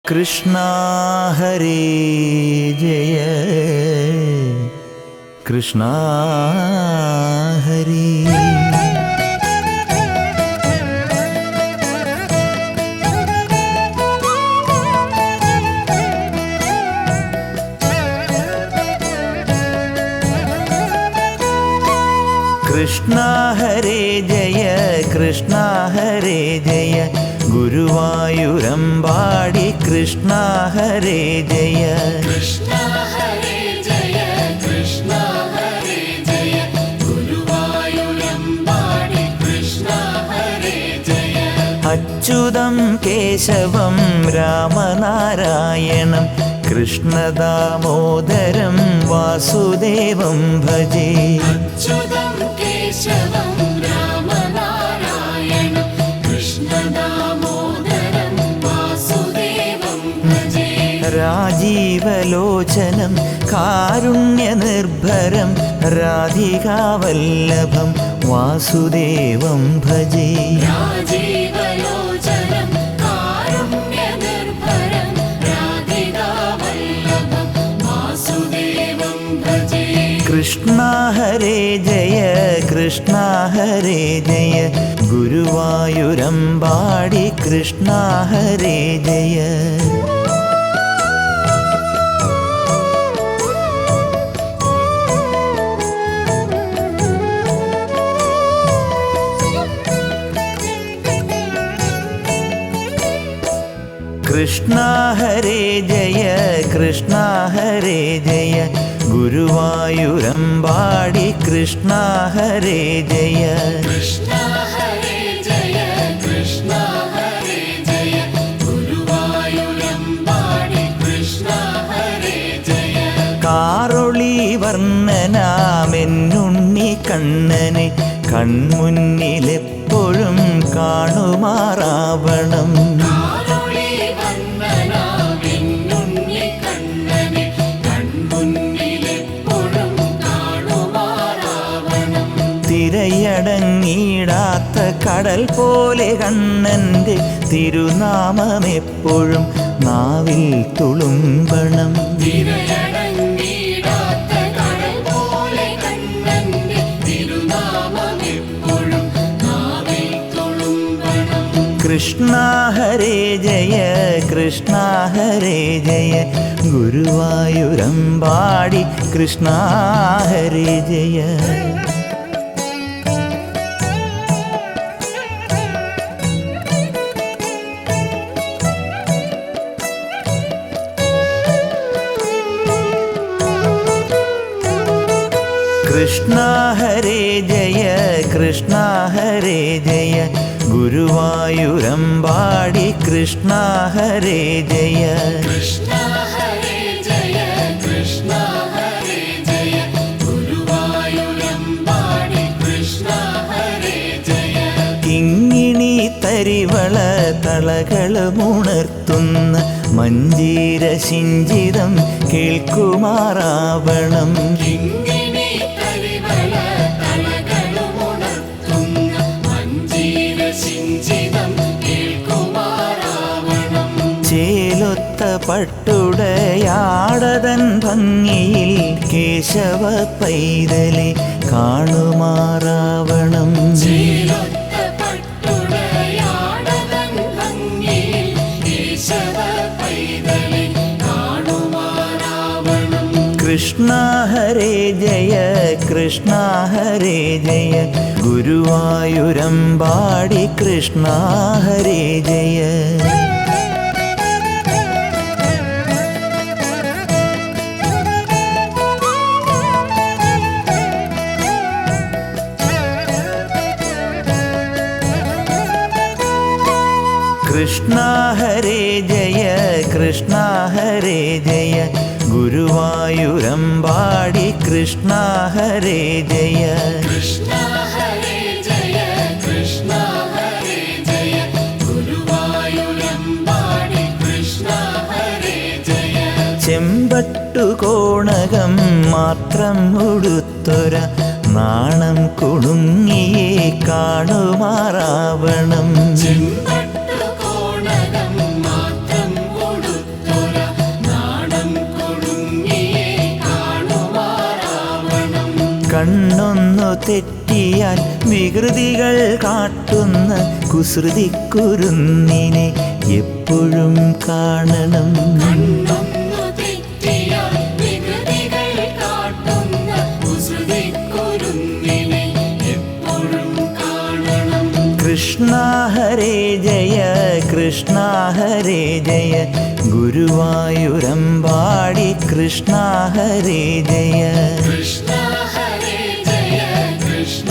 കൃഷ്ണ ഹരേ ജയ കൃഷ്ണ ഹരേ. കൃഷ്ണ ഹരേ ജയ കൃഷ്ണ ഹരേ ജയ ഗുരുവായൂരമ്പാടി കൃഷ്ണ ഹരേ ജയ. കൃഷ്ണ ഹരേ ജയ കൃഷ്ണ ഹരേ ജയ ഗുരുവായൂരമ്പാടി കൃഷ്ണ ഹരേ ജയ. അച്യുതം കേശവം രാമനാരായണം കൃഷ്ണദാമോദരം വാസുദേവം ഭജേ. അച്യുതം കേശവം രാമനാരായണം കൃഷ്ണദാമോദരം വാസുദേവം ഭജേ. രാജീവലോചനം കാരുണ്യനിർഭരം രാധികാവല്ലഭം വാസുദേവം ഭജേ. രാജീവലോചനം കാരുണ്യനിർഭരം രാധികാവല്ലഭം വാസുദേവം ഭജേ. കൃഷ്ണ ഹരേ ജയ കൃഷ്ണ ഹരേ ജയ ഗുരുവായൂരമ്പാടി കൃഷ്ണ ഹരേ ജയ. കൃഷ്ണ ഹരേ ജയ കൃഷ്ണ ഹരേ ജയ ഗുരുവായൂരമ്പാടി കൃഷ്ണ ഹരേ ജയ. കൃഷ്ണ ഹരേ ജയ കൃഷ്ണ ഹരേ ജയ ഗുരുവായൂരമ്പാടി കൃഷ്ണ ഹരേ ജയ. കാറൊളി വർണ്ണനാമെന്നുണ്ണി കണ്ണനെ കൺമുന്നിലെപ്പോഴും കാണുമാറാവണം. തിരയടങ്ങിടാത്ത കടൽ പോലെ കണ്ണൻ്റെ തിരുനാമമെപ്പോഴും നാവിൽ തുളുമ്പണം. തിരയടങ്ങിടാത്ത കടൽ പോലെ കണ്ണന്റെ തിരുനാമമെപ്പോഴും നാവിൽ തുളുമ്പണം. കൃഷ്ണ ഹരേ ജയ കൃഷ്ണ ഹരേ ജയ ഗുരുവായൂരമ്പാടി കൃഷ്ണ ഹരേ ജയ. കൃഷ്ണ ഹരേ ജയ കൃഷ്ണ ഹരേ ജയ ഗുരുവായൂരമ്പാടി കൃഷ്ണ ഹരേ ജയ. കൃഷ്ണ ഹരേ ജയ കൃഷ്ണ ഹരേ ജയ ഗുരുവായൂരമ്പാടി കൃഷ്ണ ഹരേ ജയ. കിങ്ങിണി തരിവള തളകളുമുണർത്തുന്ന മഞ്ജീര ശിഞ്ചിതം കേൾക്കുമാറാവണം. കിങ്ങിണി തരിവള തളകളുമുണർത്തുന്ന മഞ്ജീര ശിഞ്ചിതം കേൾക്കുമാറാവണം. ചേലൊത്ത പട്ടുടയാടതൻ ഭംഗിയിൽ കേശവ പൈതലെ കാണുമാറാവണം. ചേലൊത്ത പട്ടുടയാടതൻ ഭംഗിയിൽ കേശവ പൈതലെ കാണുമാറാവണം. കൃഷ്ണ ഹരേ ജയ കൃഷ്ണ ഹരേ ജയ ഗുരുവായൂരമ്പാടി കൃഷ്ണ ഹരേ ജയ. കൃഷ്ണ ഹരേ ജയ കൃഷ്ണ ഹരേ ജയ ഗുരുവായൂരമ്പാടി കൃഷ്ണ ഹരേ ജയ. കൃഷ്ണ ഹരേ ജയ കൃഷ്ണ ഹരേ ജയ ഗുരുവായൂരമ്പാടി കൃഷ്ണ ഹരേ ജയ. ചെമ്പട്ടു കോണകം മാത്രം ഉടുത്തൊര നാണം കുണുങ്ങിയെ കാണുമാറാവണം. ചെമ്പട്ടു കോണകം മാത്രം കൊടുത്തൊര കണ്ണൊന്നു തെറ്റിയാൽ വികൃതികൾ കാട്ടുന്ന കുസൃതിക്കുരുന്നിനെ എപ്പോഴും കാണണം. കണ്ണൊന്നു തെറ്റിയാൽ വികൃതികൾ കാട്ടുന്ന കുസൃതിക്കുരുന്നിനെ എപ്പോഴും കാണണം. കൃഷ്ണ ഹരേ ജയ കൃഷ്ണ ഹരേ ജയ ഗുരുവായൂരമ്പാടി കൃഷ്ണ ഹരേ ജയ. കൃഷ്ണ ഹരേ ജയ കൃഷ്ണ